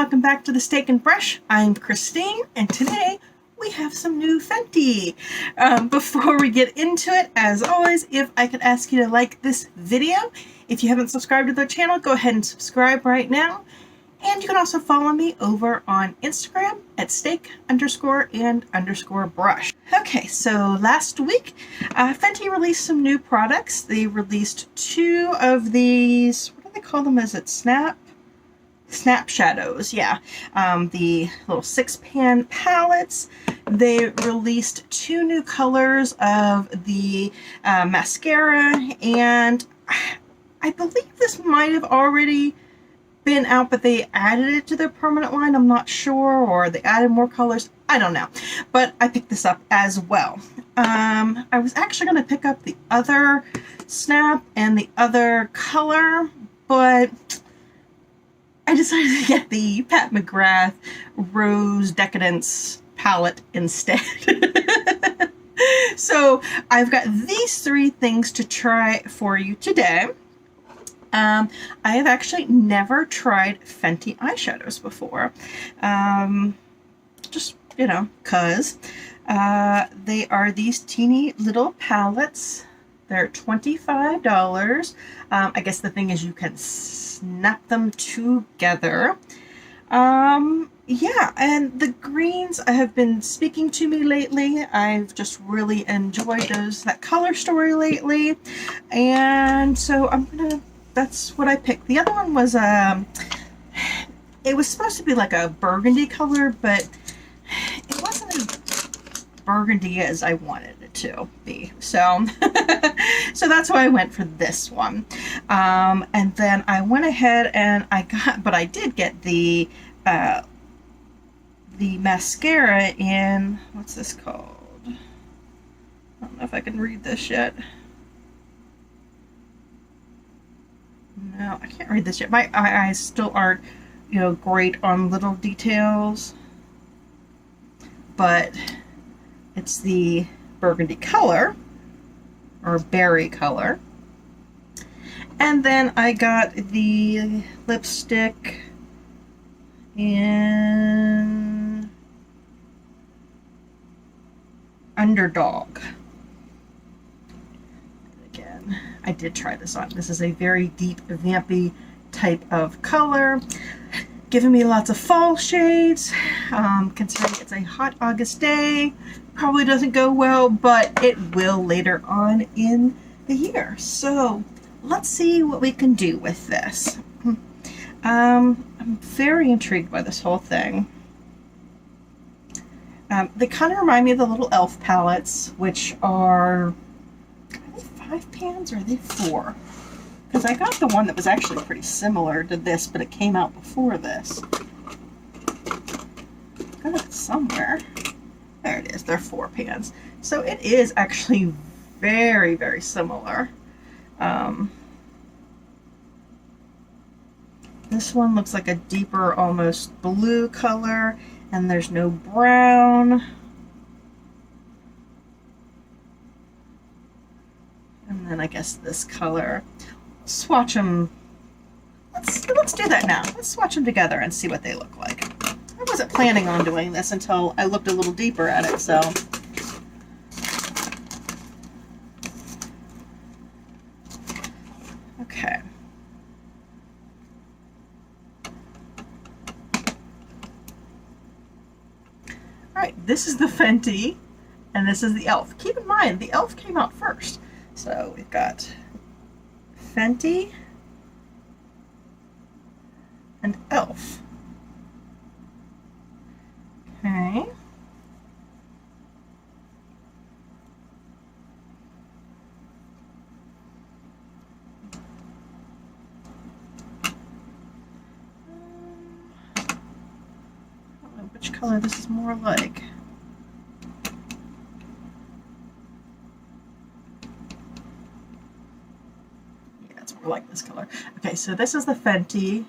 welcome back to the Steak and Brush. I'm Christine, and today we have some new Fenty. Before we get into it, as always, if I could ask you to like this video. If you haven't subscribed to their channel, go ahead and subscribe right now. And you can also follow me over on Instagram at steak_and_brush. Okay, so last week, Fenty released some new products. They released two of these, what do they call them? Is it Snap shadows? Yeah, the little 6-pan palettes. They released two new colors of the mascara, and I believe this might have already been out, but they added it to their permanent line. I'm not sure, or they added more colors. I don't know, but I picked this up as well. I was actually going to pick up the other Snap and the other color, but I decided to get the Pat McGrath Rose Decadence palette instead. So I've got these three things to try for you today. I have actually never tried Fenty eyeshadows before. Just, you know, cause they are these teeny little palettes. They're $25. I guess the thing is you can snap them together. Yeah, and the greens have been speaking to me lately. I've just really enjoyed that color story lately. And so that's what I picked. The other one was, it was supposed to be like a burgundy color, but it wasn't as burgundy as I wanted it to be. So, so that's why I went for this one. And then I went ahead and I did get the mascara in, what's this called? I don't know if I can read this yet. No, I can't read this yet. My eyes still aren't, you know, great on little details. But it's the burgundy color, or berry color. And then I got the lipstick in Underdawg. Again, I did try this on. This is a very deep, vampy type of color, giving me lots of fall shades. Considering it's a hot August day, probably doesn't go well, but it will later on in the year. So let's see what we can do with this. I'm very intrigued by this whole thing. They kind of remind me of the little e.l.f. palettes, which are they 5 pans or are they 4? Because I got the one that was actually pretty similar to this, but it came out before this. Got it somewhere. There it is. They're 4 pans. So it is actually very, very similar. This one looks like a deeper, almost blue color, and there's no brown. And then I guess this color. Swatch them. Let's do that now. Let's swatch them together and see what they look like. I wasn't planning on doing this until I looked a little deeper at it, so. Okay. Alright, this is the Fenty, and this is the e.l.f. Keep in mind, the e.l.f. came out first. So we've got Fenty and e.l.f. Okay. I don't know which color this is more like. Yeah, it's more like this color. Okay, so this is the Fenty,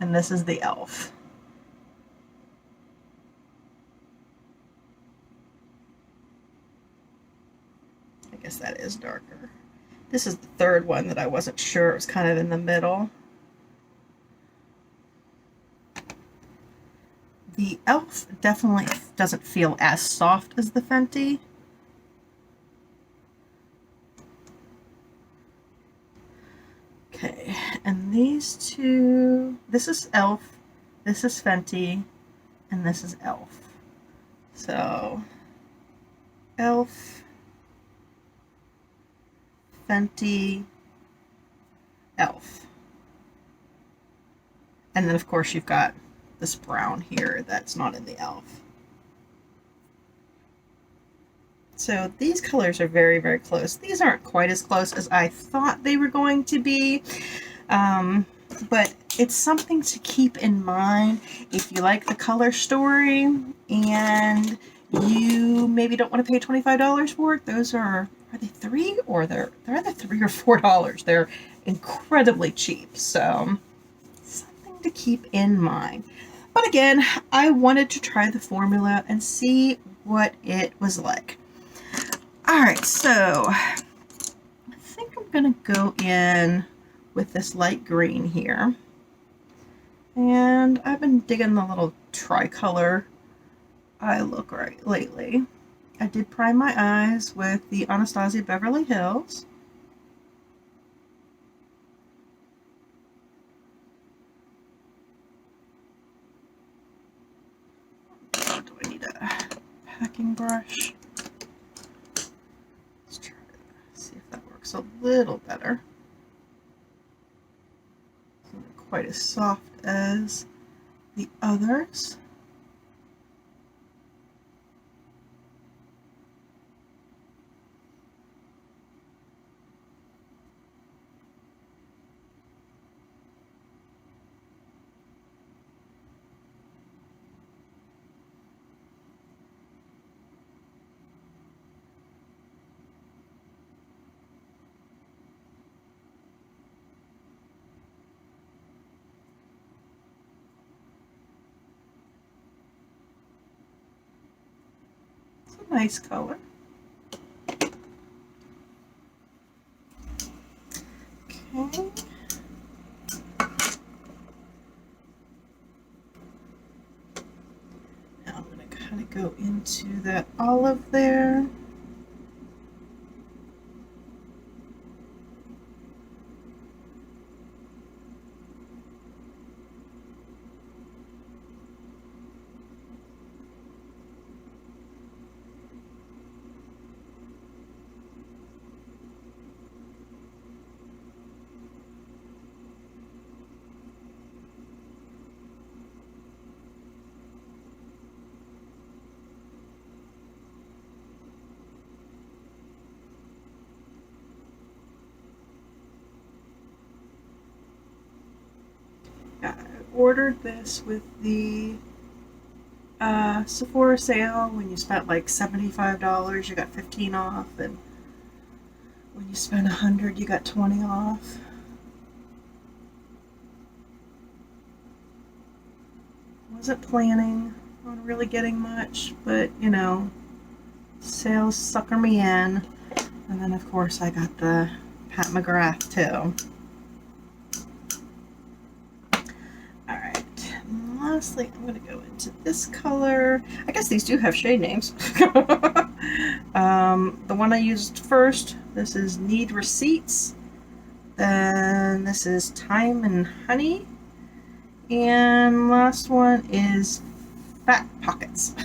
and this is the e.l.f. I guess that is darker. This is the third one that I wasn't sure. It was kind of in the middle. the e.l.f. definitely doesn't feel as soft as the Fenty. Okay, and these two, this is e.l.f., this is Fenty, and this is e.l.f. So, e.l.f., Fenty, e.l.f. And then, of course, you've got this brown here that's not in the e.l.f. So these colors are very, very close. These aren't quite as close as I thought they were going to be, but it's something to keep in mind if you like the color story and you maybe don't want to pay $25 for it. Those are they $3 or they're either $3 or $4. They're incredibly cheap, so something to keep in mind. But again, I wanted to try the formula and see what it was like. Alright, so I think I'm going to go in with this light green here. And I've been digging the little tricolor eye look right lately. I did prime my eyes with the Anastasia Beverly Hills. Do I need a packing brush? Let's try to see if that works a little better. It's not quite as soft as the others. Nice color. Okay. Now I'm going to kind of go into that olive there. I ordered this with the Sephora sale. When you spent like $75, you got 15 off, and when you spent $100, you got 20 off. Wasn't planning on really getting much, but you know, sales sucker me in. And then of course I got the Pat McGrath too. Alright, and lastly I'm going to go into this color. I guess these do have shade names. The one I used first, this is Need Receipts. Then this is Time and Honey. And last one is Fat Pockets.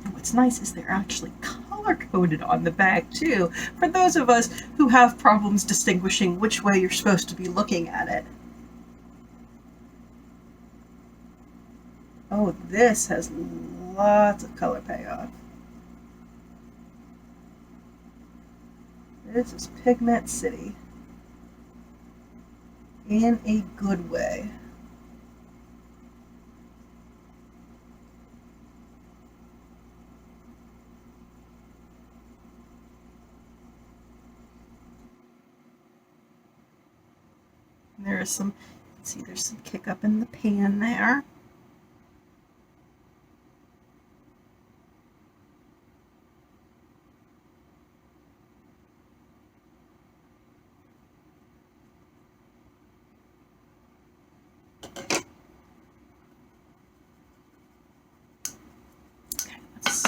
And what's nice is they're actually color coded on the bag too, for those of us who have problems distinguishing which way you're supposed to be looking at it. Oh, this has lots of color payoff. This is Pigment City. In a good way. And there is some, you can see there's some kick up in the pan there.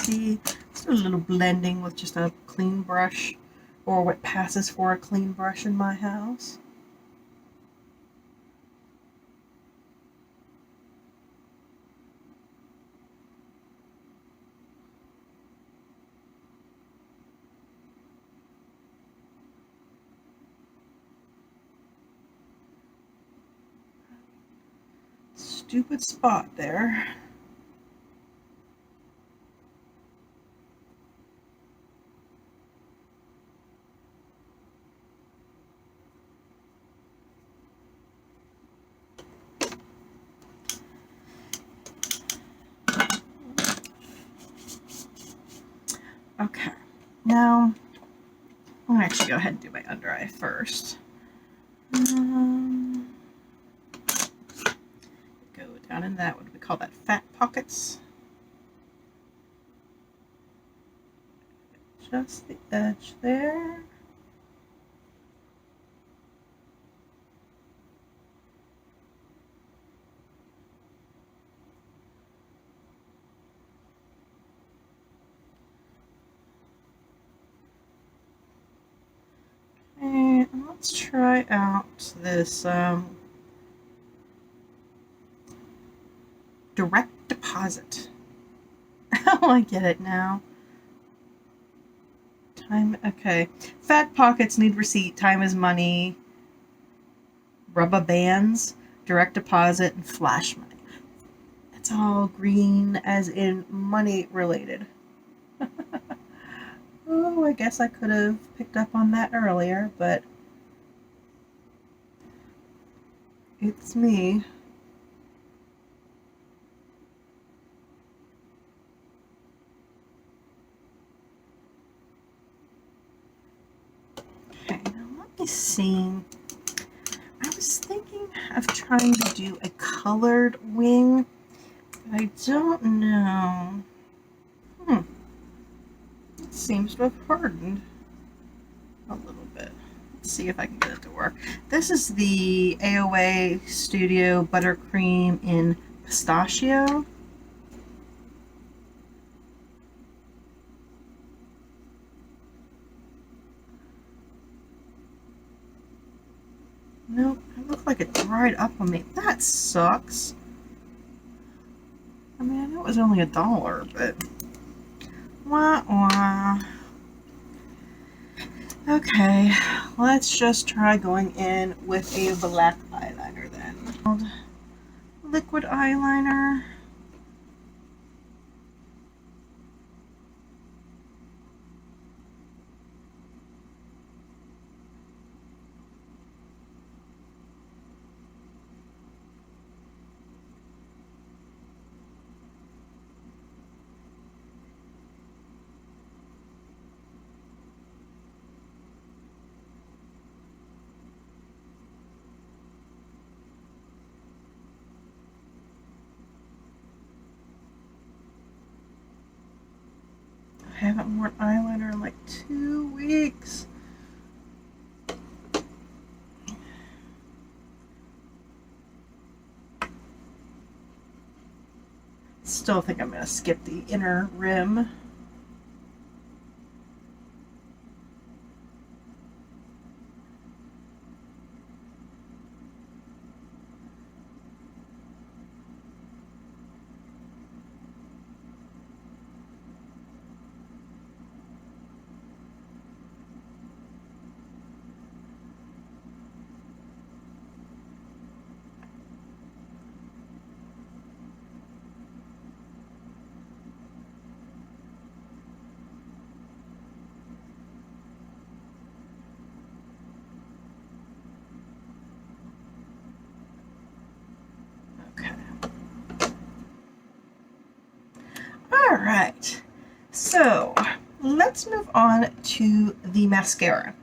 fluffy. Just a little blending with just a clean brush, or what passes for a clean brush in my house. Stupid spot there. Okay, now I'm gonna actually go ahead and do my under eye first. Go down in that, what do we call that, fat pockets? Just the edge there. And let's try out this direct deposit. Oh, I get it now. Time, okay. Fat pockets need receipt, time is money, rubber bands, direct deposit, and flash money. It's all green, as in money related. Oh, I guess I could have picked up on that earlier, but it's me. Okay, now let me see. I was thinking of trying to do a colored wing, but I don't know. It seems to have hardened a little bit. Let's see if I can get it to work. This is the AOA Studio Buttercream in Pistachio. Nope, it looked like it dried up on me. That sucks. I mean, I know it was only $1, but wah wah. Okay, let's just try going in with a black eyeliner then. Liquid eyeliner. I haven't worn eyeliner in like 2 weeks. Still think I'm going to skip the inner rim. Alright, so let's move on to the mascara.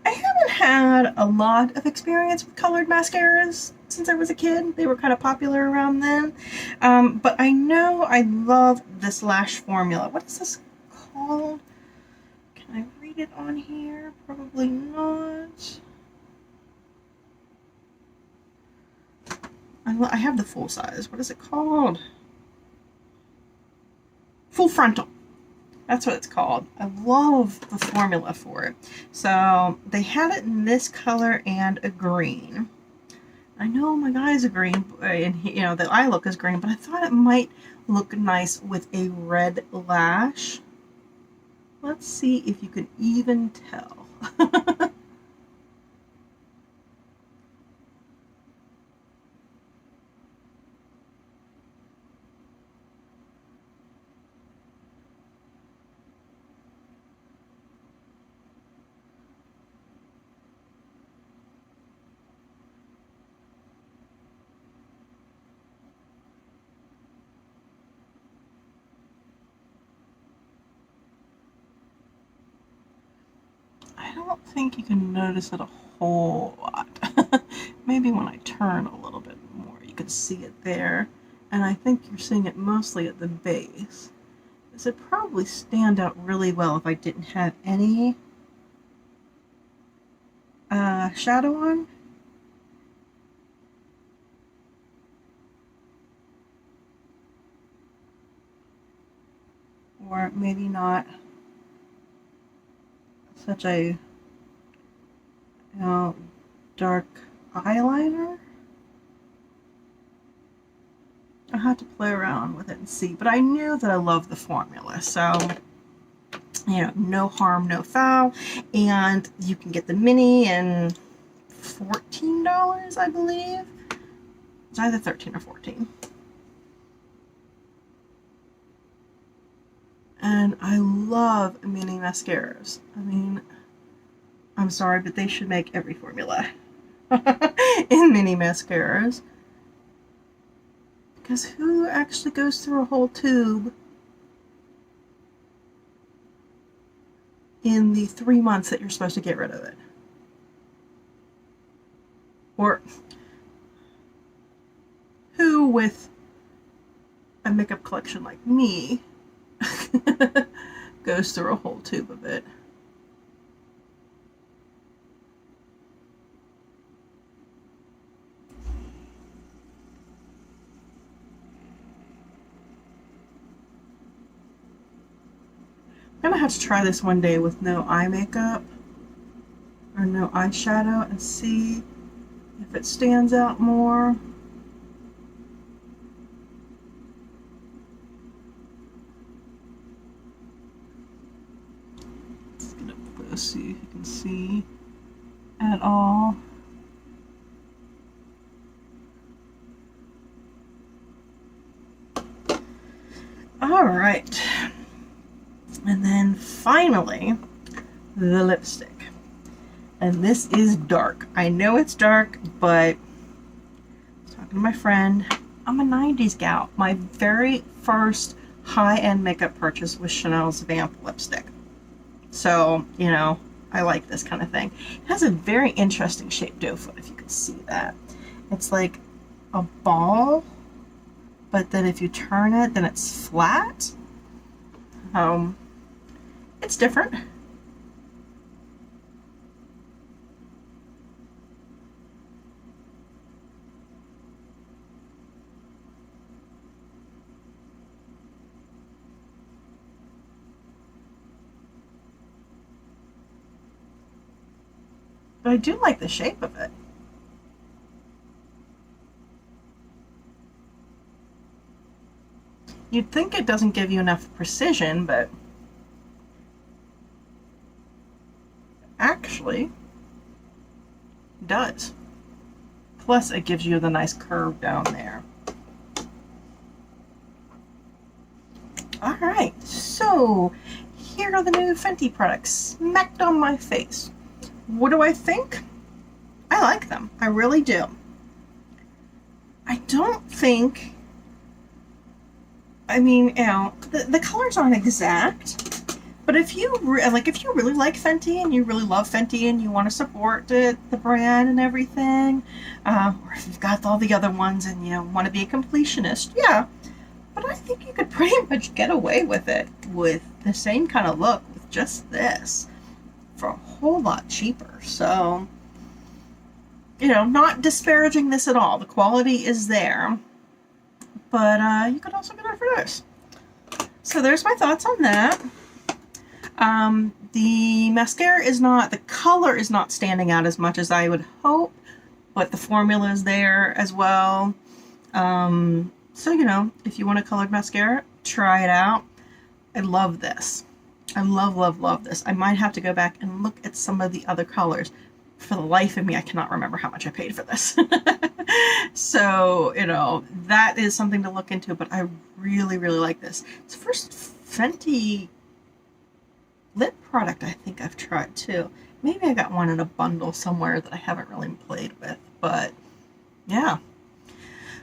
I haven't had a lot of experience with colored mascaras since I was a kid. They were kind of popular around then. But I know I love this lash formula. What is this called? Can I read it on here? Probably not. I have the full size. What is it called? Full Frontal. That's what it's called. I love the formula for it. So they had it in this color and a green. I know my guy's a green, and you know, the eye look is green, but I thought it might look nice with a red lash. Let's see if you can even tell. I don't think you can notice it a whole lot. Maybe when I turn a little bit more, you can see it there. And I think you're seeing it mostly at the base. This would probably stand out really well if I didn't have any shadow on. Or maybe not such a dark eyeliner. I had to play around with it and see, but I knew that I loved the formula, so you know, no harm, no foul. And you can get the mini in $14, I believe. It's either 13 or 14. And I love mini mascaras. I mean, I'm sorry, but they should make every formula in mini mascaras. Because who actually goes through a whole tube in the 3 months that you're supposed to get rid of it? Or who, with a makeup collection like me, goes through a whole tube of it? I'm gonna have to try this one day with no eye makeup or no eyeshadow and see if it stands out more. Let's get up close, see if you can see at all. All right. And then finally, the lipstick. And this is dark. I know it's dark, but I was talking to my friend. I'm a 90s gal. My very first high-end makeup purchase was Chanel's Vamp lipstick. So, you know, I like this kind of thing. It has a very interesting shaped doe foot, if you can see that. It's like a ball, but then if you turn it, then it's flat. It's different. But I do like the shape of it. You'd think it doesn't give you enough precision, but actually does. Plus it gives you the nice curve down there. Alright, so here are the new Fenty products smacked on my face. What do I think? I like them. I really do. I don't think, I mean, you know, the colors aren't exact. But if you really like Fenty and you really love Fenty and you want to support the brand and everything, or if you've got all the other ones and you know want to be a completionist, yeah. But I think you could pretty much get away with it with the same kind of look with just this for a whole lot cheaper. So, you know, not disparaging this at all. The quality is there, but you could also get it for this. So there's my thoughts on that. The mascara is not, the color is not standing out as much as I would hope, but the formula is there as well. So, you know, if you want a colored mascara, try it out. I love this. I love, love, love this. I might have to go back and look at some of the other colors. For the life of me, I cannot remember how much I paid for this. So, you know, that is something to look into, but I really, really like this. It's the first Fenty lip product I think I've tried too. Maybe I got one in a bundle somewhere that I haven't really played with, but yeah.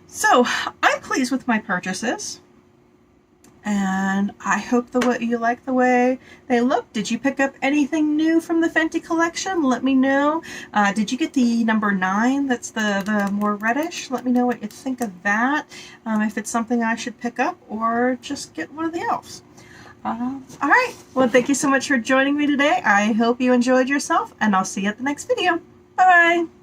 So, I'm pleased with my purchases. And I hope you like the way they look. Did you pick up anything new from the Fenty collection? Let me know. Did you get the number 9? That's the more reddish. Let me know what you think of that. If it's something I should pick up or just get one of the elves. All right. Well, thank you so much for joining me today. I hope you enjoyed yourself, and I'll see you at the next video. Bye-bye.